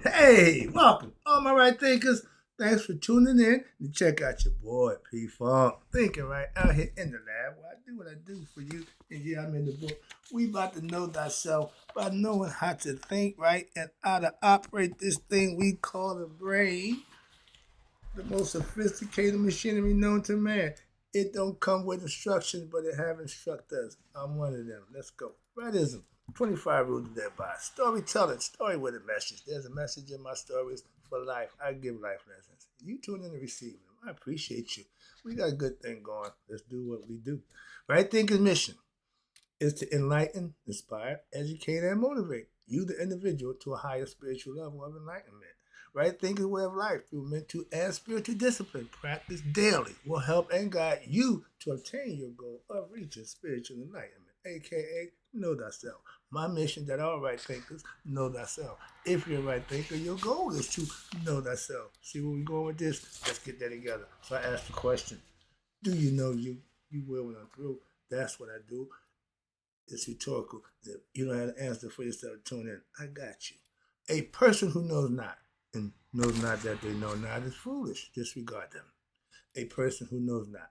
Hey, welcome, all my right thinkers. Thanks for tuning in to check out your boy P Funk. Thinking right out here in the lab. Well, I do what I do for you, and yeah, I'm in the book. We about to know thyself by knowing how to think right and how to operate this thing we call the brain, the most sophisticated machinery known to man. It don't come with instructions, but it have instruct us. I'm one of them. Let's go. Rightism. 25 rules to live by. Storytelling. Story with a message. There's a message in my stories for life. I give life lessons. You tune in and receive them. I appreciate you. We got a good thing going. Let's do what we do. Right thinking mission is to enlighten, inspire, educate, and motivate you, the individual, to a higher spiritual level of enlightenment. Right thinking way of life through mental and spiritual discipline, practice daily, will help and guide you to obtain your goal of reaching spiritual enlightenment, aka know thyself. My mission that all right thinkers know thyself. If you're a right thinker, your goal is to know thyself. See where we're going with this? Let's get that together. So I asked the question, do you know you? You will when I'm through. That's what I do. It's rhetorical. You don't have to answer for yourself. Tune in. I got you. A person who knows not and knows not that they know not is foolish. Disregard them. A person who knows not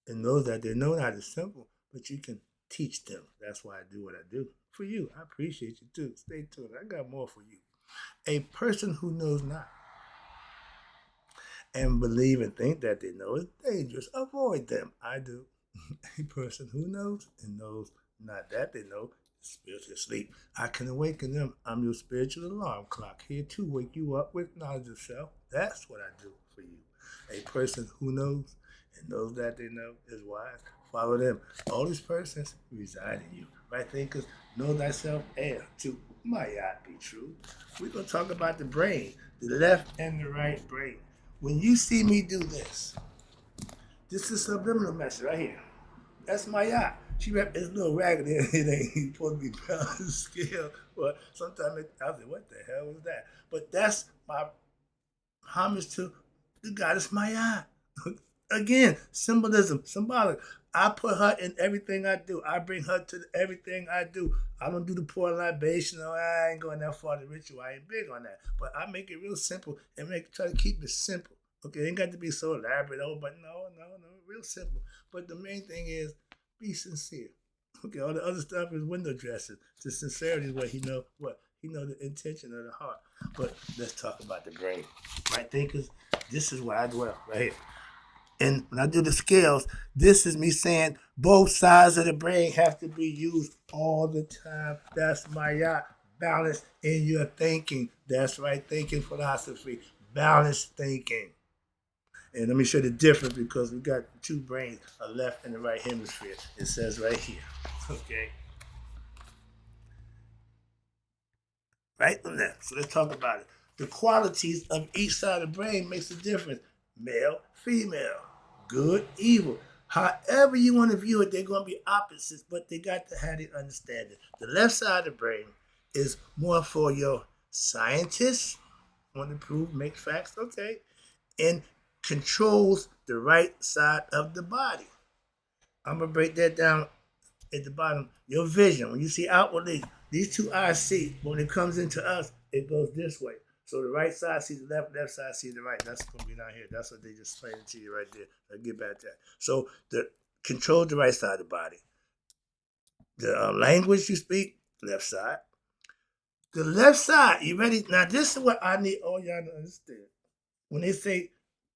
and knows that they know not is simple, but you can teach them. That's why I do what I do. For you, I appreciate you too. Stay tuned. I got more for you. A person who knows not and believe and think that they know is dangerous. Avoid them. I do. A person who knows and knows not that they know is spiritually asleep. I can awaken them. I'm your spiritual alarm clock here to wake you up with knowledge of self. That's what I do for you. A person who knows and knows that they know is wise. Follow them. All these persons reside in you. Right thinkers, know thyself and to might not be true. We're going to talk about the brain, the left and the right brain. When you see me do this is subliminal message right here. That's my yacht. She wrapped this little raggedy. It ain't supposed to be pound and scale. But sometimes I was like, what the hell was that? But that's my homage to the goddess Maya. Again, symbolism, symbolic. I put her in everything I do. I bring her to everything I do. I don't do the poor libation. Or I ain't going that far to ritual. I ain't big on that. But I make it real simple and try to keep it simple. Okay, it ain't got to be so elaborate. Oh, but no, real simple. But the main thing is be sincere. Okay, all the other stuff is window dressing. The sincerity is what he know. What he know the intention of the heart. But let's talk about the brain. Right thinkers, this is where I dwell, right here. And when I do the scales, this is me saying both sides of the brain have to be used all the time. That's my yacht. Balance in your thinking. That's right thinking philosophy. Balanced thinking. And let me show you the difference because we got two brains, a left and a right hemisphere. It says right here. Okay. Right on that. So let's talk about it. The qualities of each side of the brain makes a difference. Male, female, good, evil. However you want to view it, they're going to be opposites, but they got to have the understanding. The left side of the brain is more for your scientists, want to prove, make facts, okay, and controls the right side of the body. I'm going to break that down at the bottom. Your vision, when you see outwardly, these two eyes see, but when it comes into us, it goes this way. So the right side sees the left side sees the right. That's going to be down here. That's what they just explained to you right there. I'll get back to that. So the control the right side of the body. The language you speak, left side. The left side, you ready? Now this is what I need all y'all to understand. When they say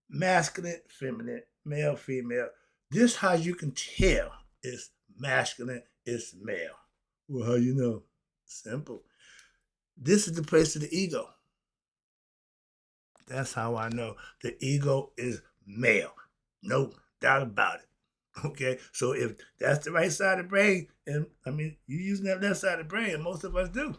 masculine, feminine, male, female, this how you can tell it's masculine, it's male. Well, how you know? Simple. This is the place of the ego. That's how I know the ego is male. No doubt about it. Okay, so if that's the right side of the brain, and I mean, you using that left side of the brain, and most of us do.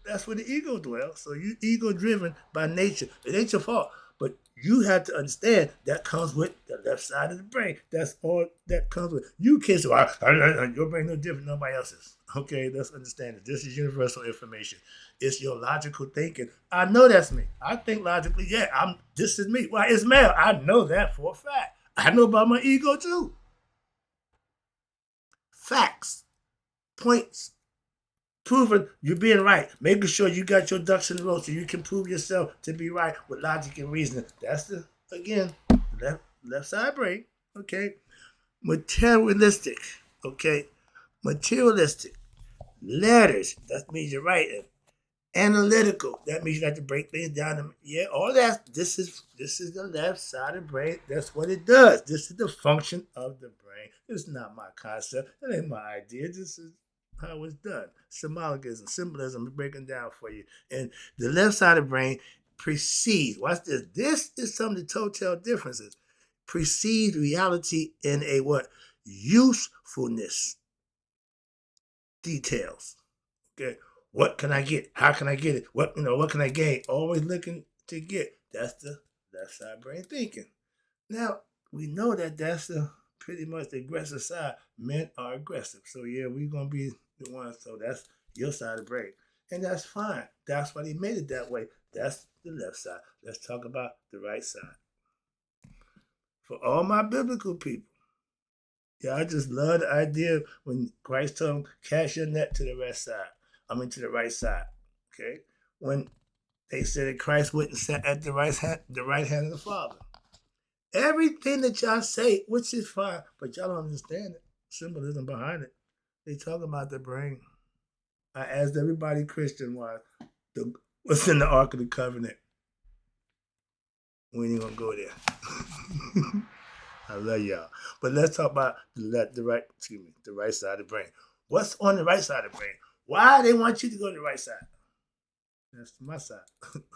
That's where the ego dwells. So you ego driven by nature. It ain't your fault. But you have to understand that comes with the left side of the brain. That's all that comes with. You can't say, your brain no different than nobody else's. Okay, let's understand it. This is universal information. It's your logical thinking. I know that's me. I think logically, yeah, this is me. Why, it's male. I know that for a fact. I know about my ego too. Facts, points, proving you're being right, making sure you got your ducks in a row so you can prove yourself to be right with logic and reasoning. That's the, again, left side brain. Okay. Materialistic. Okay. Materialistic. Letters. That means you're writing. Analytical. That means you have to break things down. Yeah, all that. This is the left side of the brain. That's what it does. This is the function of the brain. It's not my concept. It ain't my idea. This is how it's done. Symbolicism, symbolism, I'm breaking down for you. And the left side of the brain precedes. Watch this. This is some of the total differences. Precedes reality in a what? Usefulness. Details. Okay. What can I get? How can I get it? What can I gain? Always looking to get. That's the left side brain thinking. Now, we know that that's the pretty much the aggressive side. Men are aggressive. So yeah, we're gonna be the ones. So that's your side of the brain. And that's fine. That's why they made it that way. That's the left side. Let's talk about the right side. For all my biblical people, yeah, I just love the idea when Christ told them, cast your net to the to the right side. Okay? When they said that Christ wouldn't sit at the right hand of the Father. Everything that y'all say, which is fine, but y'all don't understand it. Symbolism behind it. They talk about the brain. I asked everybody Christian what's in the Ark of the Covenant. We ain't gonna go there. I love y'all. But let's talk about the right side of the brain. What's on the right side of the brain? Why they want you to go to the right side? That's my side.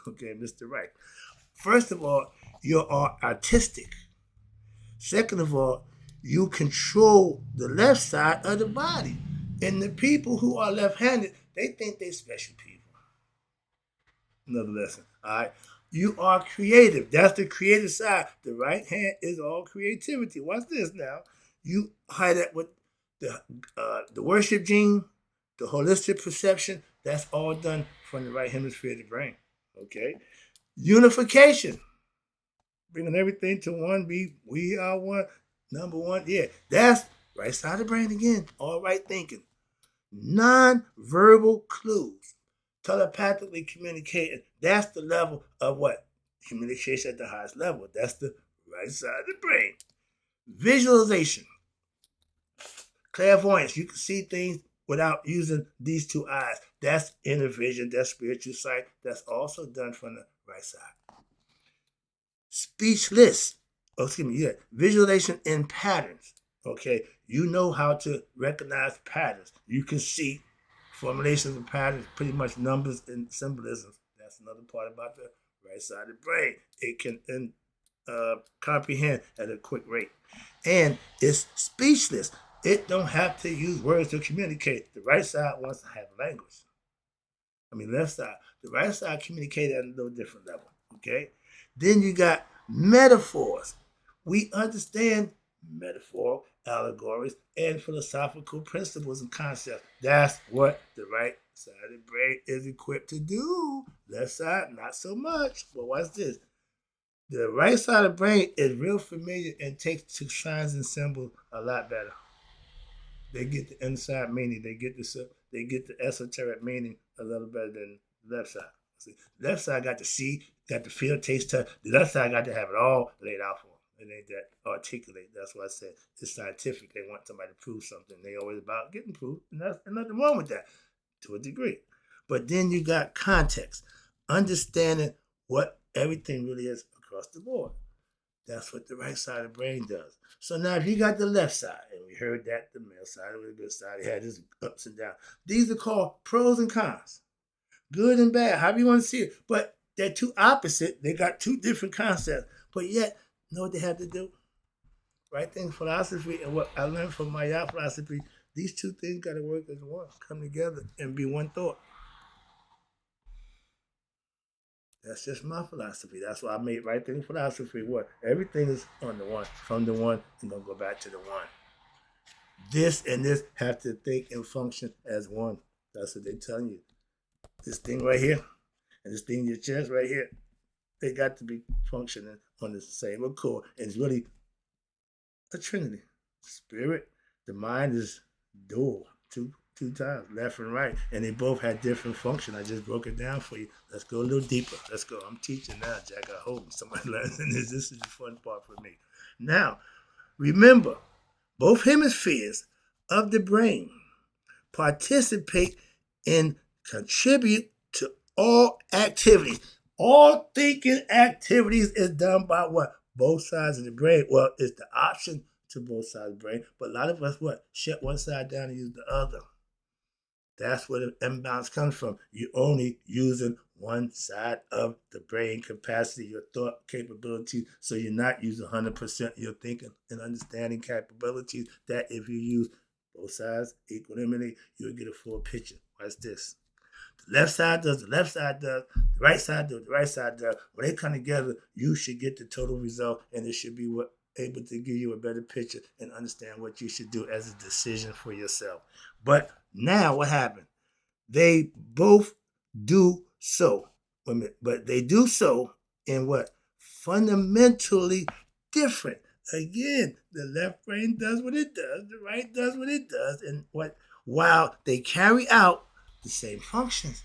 Okay, Mr. Wright. First of all, you are artistic. Second of all, you control the left side of the body. And the people who are left-handed, they think they're special people. Another lesson. All right. You are creative. That's the creative side. The right hand is all creativity. Watch this now. You hide that with the worship gene, the holistic perception. That's all done from the right hemisphere of the brain. Okay. Unification. Bringing everything to one. We are one. Number one. Yeah. That's right side of the brain again. All right thinking. Non-verbal clues. Telepathically communicating. That's the level of what? Communication at the highest level. That's the right side of the brain. Visualization. Clairvoyance. You can see things without using these two eyes. That's inner vision. That's spiritual sight. That's also done from the right side. Speechless. Visualization in patterns. Okay. You know how to recognize patterns. You can see formulations of patterns, pretty much numbers and symbolisms. That's another part about the right side of the brain. It can comprehend at a quick rate. And it's speechless. It don't have to use words to communicate. The right side wants to have language. Left side. The right side communicates at a little different level. Okay? Then you got metaphors. We understand metaphor, allegories, and philosophical principles and concepts. That's what the right side of the brain is equipped to do. Left side, not so much. But watch this. The right side of the brain is real familiar and takes to signs and symbols a lot better. They get the inside meaning. They get the esoteric meaning a little better than the left side. See, left side got to see, got to feel, taste, touch. The left side got to have it all laid out for them. It ain't that articulate. That's why I said it's scientific. They want somebody to prove something. They always about getting proof, and that's nothing wrong with that to a degree. But then you got context, understanding what everything really is across the board. That's what the right side of the brain does. So now if you got the left side, and we heard that the male side was the good side, it had its ups and downs. These are called pros and cons. Good and bad, however you want to see it. But they're two opposite. They got two different concepts. But yet, know what they have to do? Right thing philosophy and what I learned from my philosophy, these two things got to work as one, come together and be one thought. That's just my philosophy. That's why I made right thing philosophy what? Everything is on the one, from the one, and gonna go back to the one. This and this have to think and function as one. That's what they're telling you. This thing right here and this thing in your chest right here, they got to be functioning on the same accord. And it's really a trinity. Spirit, the mind is dual, two two times, left and right, and they both had different function. I just broke it down for you. Let's go a little deeper. Let's go. I'm teaching now, Jack. I hope somebody learns this. This is the fun part for me. Now, remember, both hemispheres of the brain participate and contribute to all activities. All thinking activities is done by what? Both sides of the brain. Well, it's the option to both sides of the brain, but a lot of us what? Shut one side down and use the other. That's where the imbalance comes from. You're only using one side of the brain capacity, your thought capabilities, so you're not using 100% of your thinking and understanding capabilities. That if you use both sides equanimity, you'll get a full picture. Watch this. The left side does, the left side does, the right side does, the right side does. When they come together, you should get the total result, and it should be able to give you a better picture and understand what you should do as a decision for yourself. But now what happened? They both do so. But they do so in what? Fundamentally different. Again, the left brain does what it does, the right does what it does, and what while they carry out the same functions.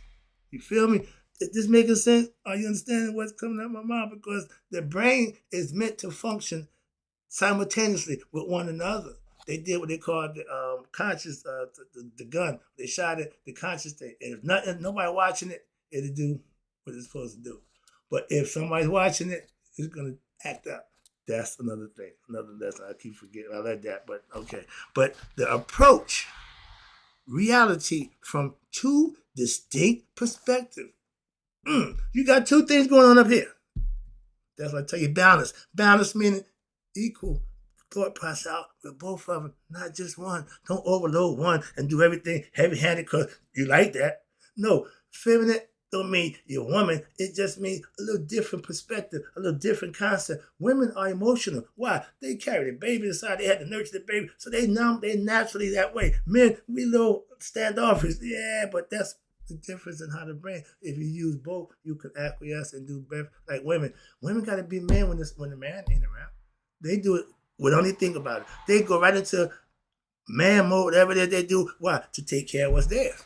You feel me? Is this making sense? Are you understanding what's coming out of my mouth? Because the brain is meant to function simultaneously with one another. They did what they called the conscious, the gun. They shot it, the conscious thing. And if nobody watching it, it'll do what it's supposed to do. But if somebody's watching it, it's going to act up. That's another thing, another lesson. I keep forgetting. I like that, but okay. But the approach, reality from two distinct perspectives. You got two things going on up here. That's what I tell you, balance. Balance meaning equal thought process out with both of them, not just one. Don't overload one and do everything heavy-handed because you like that. No, feminine don't mean you're a woman. It just means a little different perspective, a little different concept. Women are emotional. Why? They carry the baby inside. They had to nurture the baby, so they're naturally that way. Men, we little standoffish. Yeah, but that's the difference in how the brain. If you use both, you can acquiesce and do better. Like women got to be men when the man ain't around. They do it. We don't even think about it. They go right into man mode, whatever it is they do. Why? To take care of what's theirs.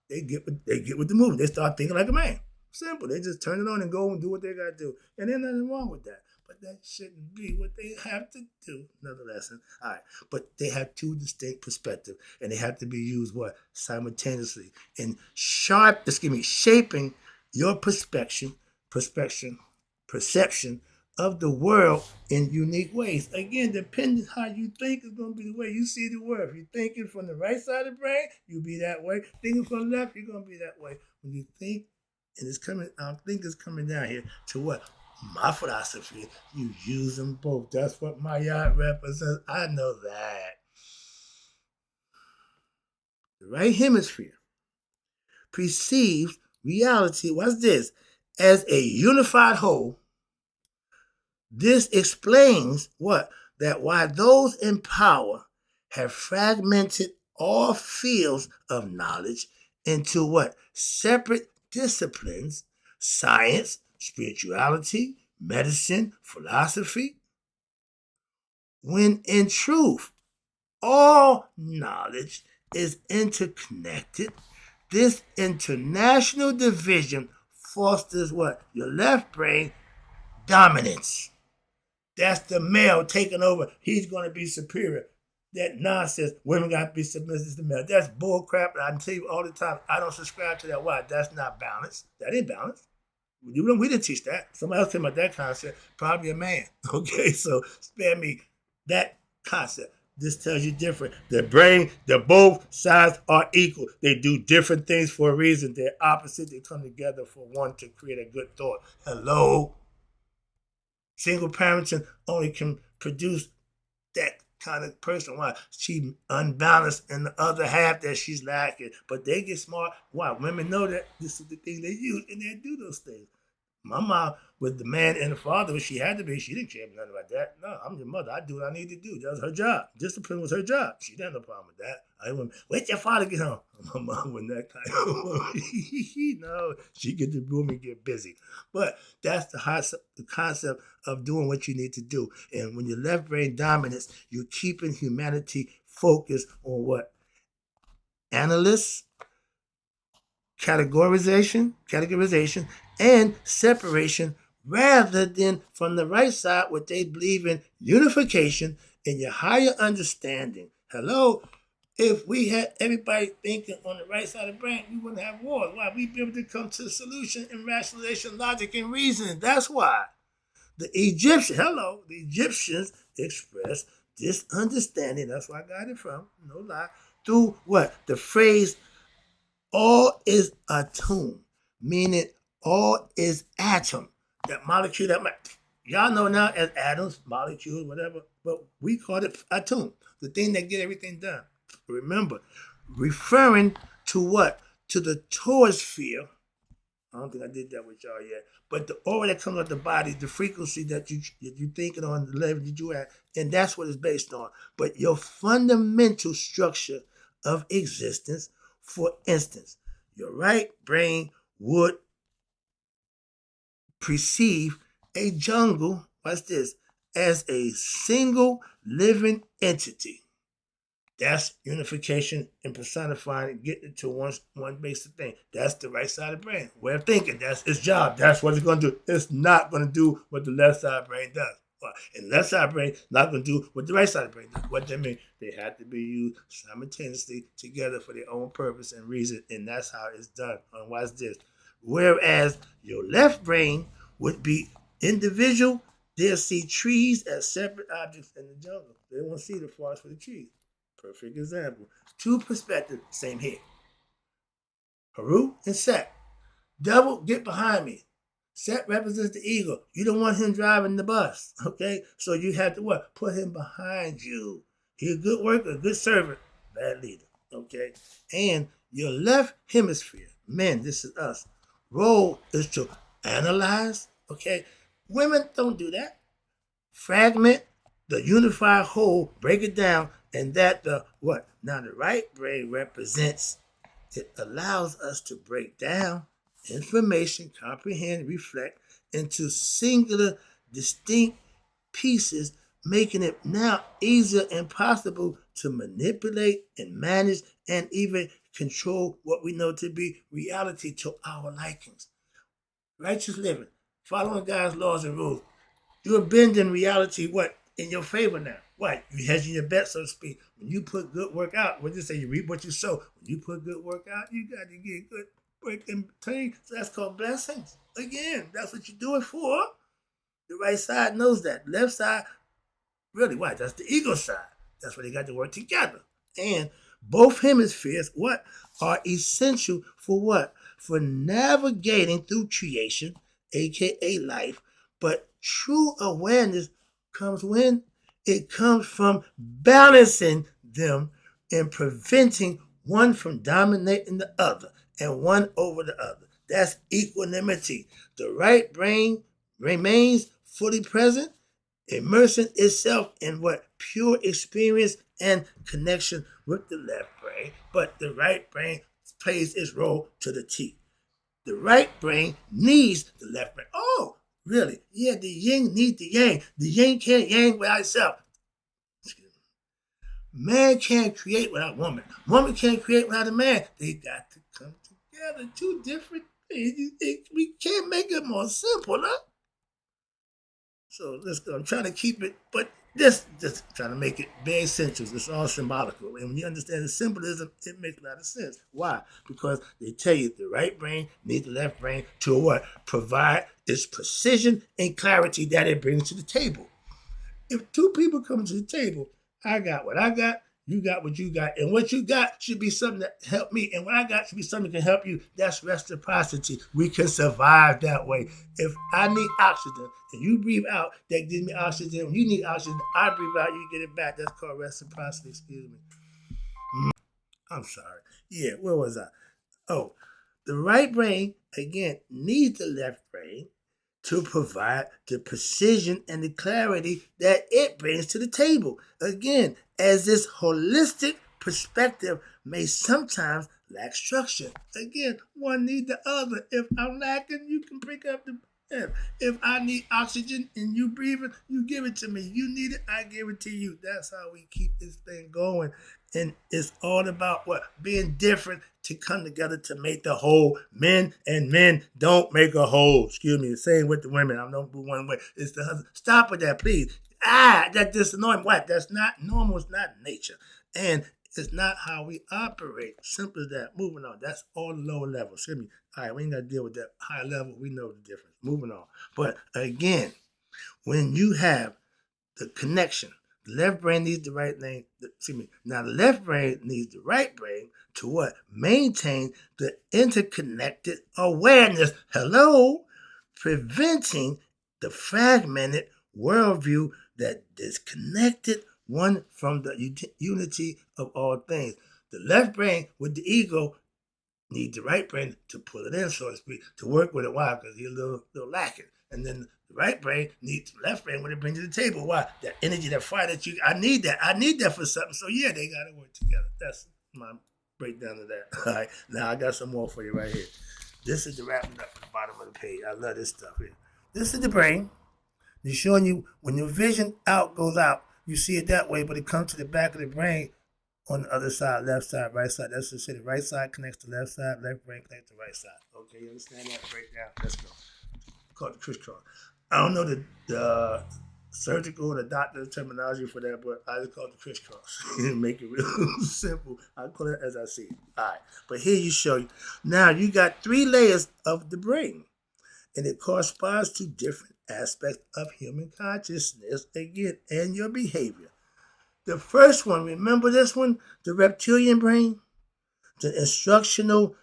They get with the movement. They start thinking like a man. Simple. They just turn it on and go and do what they got to do. And there's nothing wrong with that. But that shouldn't be what they have to do. Another lesson. All right. But they have two distinct perspectives. And they have to be used, what? Simultaneously. In shaping your perception of the world in unique ways. Again, depending how you think is going to be the way you see the world. If you're thinking from the right side of the brain, you'll be that way. Thinking from the left, you're going to be that way. When you think, and I think it's coming down here to what? My philosophy, you use them both. That's what my yacht represents. I know that. The right hemisphere perceives reality, what's this? As a unified whole. This explains what? That why those in power have fragmented all fields of knowledge into what? Separate disciplines, science, spirituality, medicine, philosophy, when in truth, all knowledge is interconnected. This international division fosters what? Your left brain dominance. That's the male taking over. He's going to be superior. That nonsense, women got to be submissive to male. That's bull crap. I tell you all the time, I don't subscribe to that. Why? That's not balance. That ain't balance. We didn't teach that. Somebody else came about that concept, probably a man. Okay, so spare me that concept. This tells you different. The brain, both sides are equal. They do different things for a reason. They're opposite. They come together for one to create a good thought. Hello? Single parenting only can produce that kind of person. Why? She unbalanced in the other half that she's lacking. But they get smart. Why? Women know that this is the thing they use, and they do those things. My mom, with the man and the father, she had to be. She didn't care nothing about that. No, I'm your mother. I do what I need to do. That was her job. Discipline was her job. She didn't have no problem with that. I went, wait your father get home. My mom wasn't that kind of woman. No, she get the room and get busy. But that's the concept of doing what you need to do. And when your left brain dominates, you're keeping humanity focused on what? analysis, categorization, and separation, rather than from the right side, what they believe in unification and your higher understanding. Hello? If we had everybody thinking on the right side of the brain, we wouldn't have wars. Why? We'd be able to come to a solution in rationalization, logic, and reasoning. That's why. The Egyptians expressed this understanding. That's where I got it from, no lie. Through what? The phrase all is atom, meaning all is atom. That molecule, y'all know now as atoms, molecules, whatever, but we call it atom, the thing that get everything done. Remember, referring to what? To the torus sphere. I don't think I did that with y'all yet. But the aura that comes out the body, the frequency that you thinking on, the level that you at, and that's what it's based on. But your fundamental structure of existence, for instance, your right brain would perceive a jungle, watch this, as a single living entity. That's unification and personifying and getting it to one basic thing. That's the right side of the brain. Way of thinking. That's its job. That's what it's going to do. It's not going to do what the left side of the brain does. And the left side of the brain not going to do what the right side of the brain does. What they mean? They have to be used simultaneously together for their own purpose and reason. And that's how it's done. And watch this. Whereas your left brain would be individual, they'll see trees as separate objects in the jungle. They won't see the forest for the trees. Perfect example. Two perspectives, same here. Haru and Set. Double, get behind me. Set represents the ego. You don't want him driving the bus, okay? So you have to what? Put him behind you. He's a good worker, a good servant, bad leader, okay? And your left hemisphere, men, this is us, role is to analyze, okay? Women don't do that. Fragment the unified whole, break it down, and that the what? Now the right brain represents, it allows us to break down information, comprehend, reflect into singular, distinct pieces, making it now easier and possible to manipulate and manage and even control what we know to be reality to our likings. Righteous living, following God's laws and rules. You're bending reality what? In your favor now. What? You hedging your bet, so to speak. When you put good work out, what you say? You reap what you sow. When you put good work out, you got to get good work in return. So that's called blessings. Again, that's what you do it for. The right side knows that. Left side, really, what? That's the ego side. That's where they got to work together. And both hemispheres, what? Are essential for what? For navigating through creation, aka life. But true awareness comes when? It comes from balancing them and preventing one from dominating the other and one over the other. That's equanimity. The right brain remains fully present, immersing itself in what? Pure experience and connection with the left brain. But the right brain plays its role to the T. The right brain needs the left brain. Oh, really? Yeah, the yin needs the yang. The yin can't yang without itself. Man can't create without woman. Woman can't create without a man. They got to come together. Two different things. We can't make it more simple, huh? So let's go. I'm trying to keep it, but just trying to make it very essential. It's all symbolical. And when you understand the symbolism, it makes a lot of sense. Why? Because they tell you the right brain needs the left brain to what? Provide its precision and clarity that it brings to the table. If two people come to the table, I got what I got, you got what you got, and what you got should be something that help me, and what I got should be something that can help you. That's reciprocity. We can survive that way. If I need oxygen and you breathe out, that gives me oxygen. When you need oxygen, I breathe out, you get it back. That's called reciprocity. Excuse me. I'm sorry. Yeah, where was I? Oh, the right brain, again, needs the left brain to provide the precision and the clarity that it brings to the table. Again, as this holistic perspective may sometimes lack structure. Again, one needs the other. If I'm lacking, you can pick up the if I need oxygen and you breathing, you give it to me. You need it, I give it to you. That's how we keep this thing going. And it's all about what? Being different to come together to make the whole. Men and men don't make a whole. Excuse me. The same with the women. I'm not one way. It's the husband. Stop with that, please. That just annoying. What? That's not normal. It's not nature. And it's not how we operate. Simple as that. Moving on. That's all the lower level. Excuse me. All right, we ain't got to deal with that high level. We know the difference. Moving on. But again, when you have the connection, the left brain needs the right brain. Excuse me. Now the left brain needs the right brain to what? Maintain the interconnected awareness. Hello, preventing the fragmented worldview that disconnected one from the unity of all things. The left brain with the ego needs the right brain to pull it in, so to speak, to work with it. Why? Because he's a little lacking. And then the right brain needs the left brain when it brings to the table. Why? That energy, that fire that you, I need that. I need that for something. So yeah, they got to work together. That's my breakdown of that. All right. Now I got some more for you right here. This is the wrapping up at the bottom of the page. I love this stuff here. This is the brain. It's showing you when your vision goes out, you see it that way, but it comes to the back of the brain on the other side, left side, right side. That's to say the right side connects to left side, left brain connects to right side. Okay, you understand that breakdown? Let's go. Called the crisscross. I don't know the surgical or the doctor terminology for that, but I just call it the crisscross. Make it real simple. I call it as I see it. All right, but here you show you. Now you got 3 layers of the brain, and it corresponds to different aspects of human consciousness, again, and your behavior. The first one, remember this one? The reptilian brain? The instructional,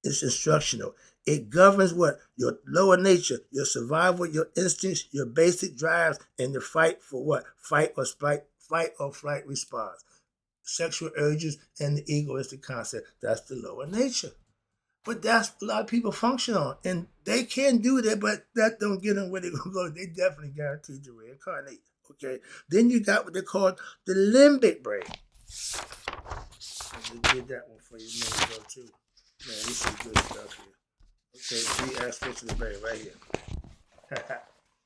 it's instructional. It governs what? Your lower nature, your survival, your instincts, your basic drives, and the fight for what? Fight or flight response. Sexual urges and the egoistic concept. That's the lower nature. But that's a lot of people function on. And they can do that, but that don't get them where they're going to go. They definitely guaranteed to reincarnate. Okay? Then you got what they call the limbic brain. I just did that one for you a minute ago, too. Man, this is good stuff here. Okay, 3 aspects of the brain right here.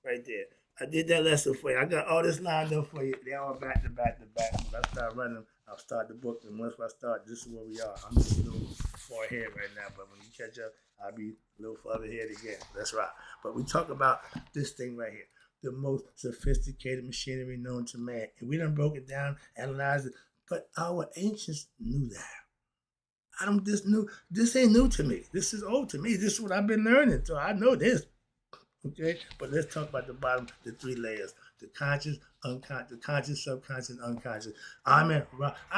Right there. I did that lesson for you. I got all this lined up for you. They're all back to back to back. When I start running, I'll start the book. And once I start, this is where we are. I'm just a little far ahead right now. But when you catch up, I'll be a little further ahead again. That's right. But we talk about this thing right here. The most sophisticated machinery known to man. And we done broke it down, analyzed it. But our ancients knew that. This ain't new to me. This is old to me. This is what I've been learning. So I know this. Okay, but let's talk about the bottom, the 3 layers: the conscious, unconscious, the conscious, subconscious, unconscious. I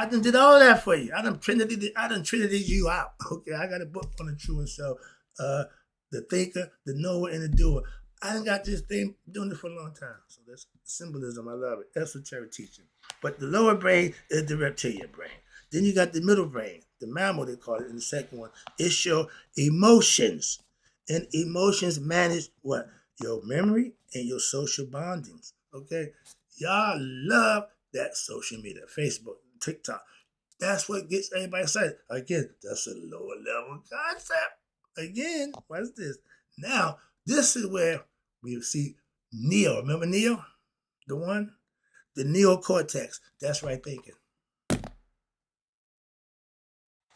done did all that for you. I done Trinity you out. Okay, I got a book on the true and self, the thinker, the knower, and the doer. I done got this thing doing it for a long time. So that's symbolism. I love it. Esoteric teaching. But the lower brain is the reptilian brain. Then you got the middle brain, the mammal they call it in the second one. It's your emotions. And emotions manage what? Your memory and your social bondings. Okay? Y'all love that social media, Facebook, TikTok. That's what gets everybody excited. Again, that's a lower level concept. Again, what's this? Now, this is where we see Neo. Remember Neo? The one? The neocortex. That's right thinking.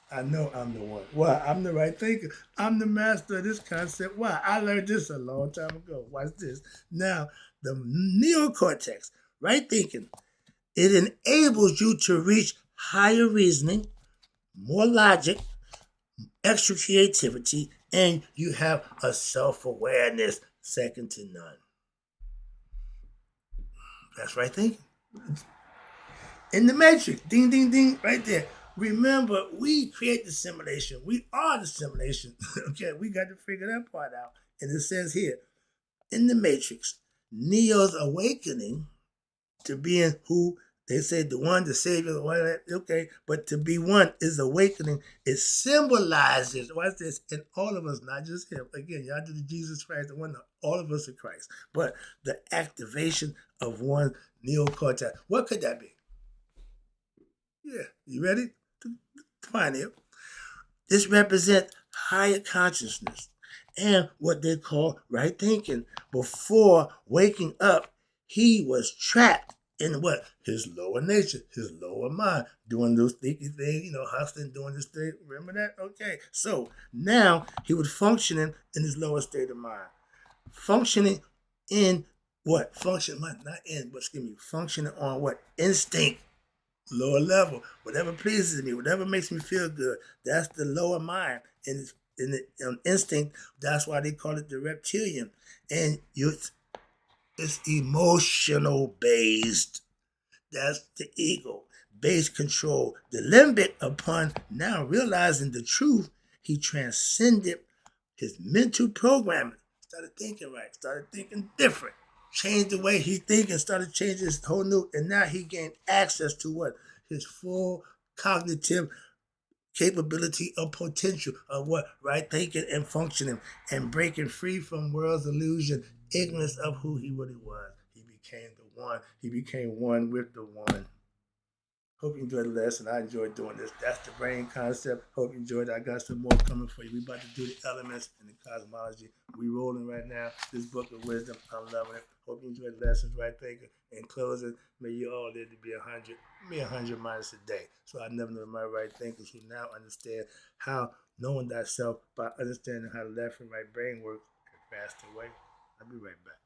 I know I'm the one. Why? I'm the right thinker. I'm the master of this concept. Why? I learned this a long time ago. Watch this. Now, the neocortex, right thinking, it enables you to reach higher reasoning, more logic, extra creativity, and you have a self-awareness second to none. That's right thinking. In the matrix, ding, ding, ding, right there. Remember, we create the simulation. We are the simulation. Okay, we got to figure that part out. And it says here, in the matrix, Neo's awakening to being who they say the one, the savior, whatever. Okay, but to be one is awakening. It symbolizes, what's this? In all of us, not just him. Again, y'all do the Jesus Christ, the one, all of us are Christ. But the activation of one neocortex. What could that be? Yeah, you ready? Fine here. This represents higher consciousness and what they call right thinking. Before waking up, he was trapped in what? His lower nature, his lower mind, doing those thinky things, hustling, doing this thing. Remember that? Okay. So now he was functioning in his lower state of mind. Functioning in what? Functioning on what? Instinct, lower level, whatever pleases me, whatever makes me feel good. That's the lower mind. And in the instinct, that's why they call it the reptilian. And it's emotional based. That's the ego. Base control. The limbic, upon now realizing the truth, he transcended his mental programming. Started thinking right. Started thinking different. Changed the way he think and started changing his whole new. And now he gained access to what? His full cognitive capability of potential of what? Right thinking and functioning and breaking free from world's illusion, ignorance of who he really was. He became the one. He became one with the one. Hope you enjoyed the lesson. I enjoyed doing this. That's the brain concept. Hope you enjoyed it. I got some more coming for you. We about to do the elements and the cosmology. We rolling right now. This book of wisdom, I'm loving it. Hope you enjoyed the lessons, right thinker. In closing, may you all live to be 100. Me 100 minus a day. So I never know my right thinkers who now understand how knowing thyself by understanding how the left and right brain works can fast away. I'll be right back.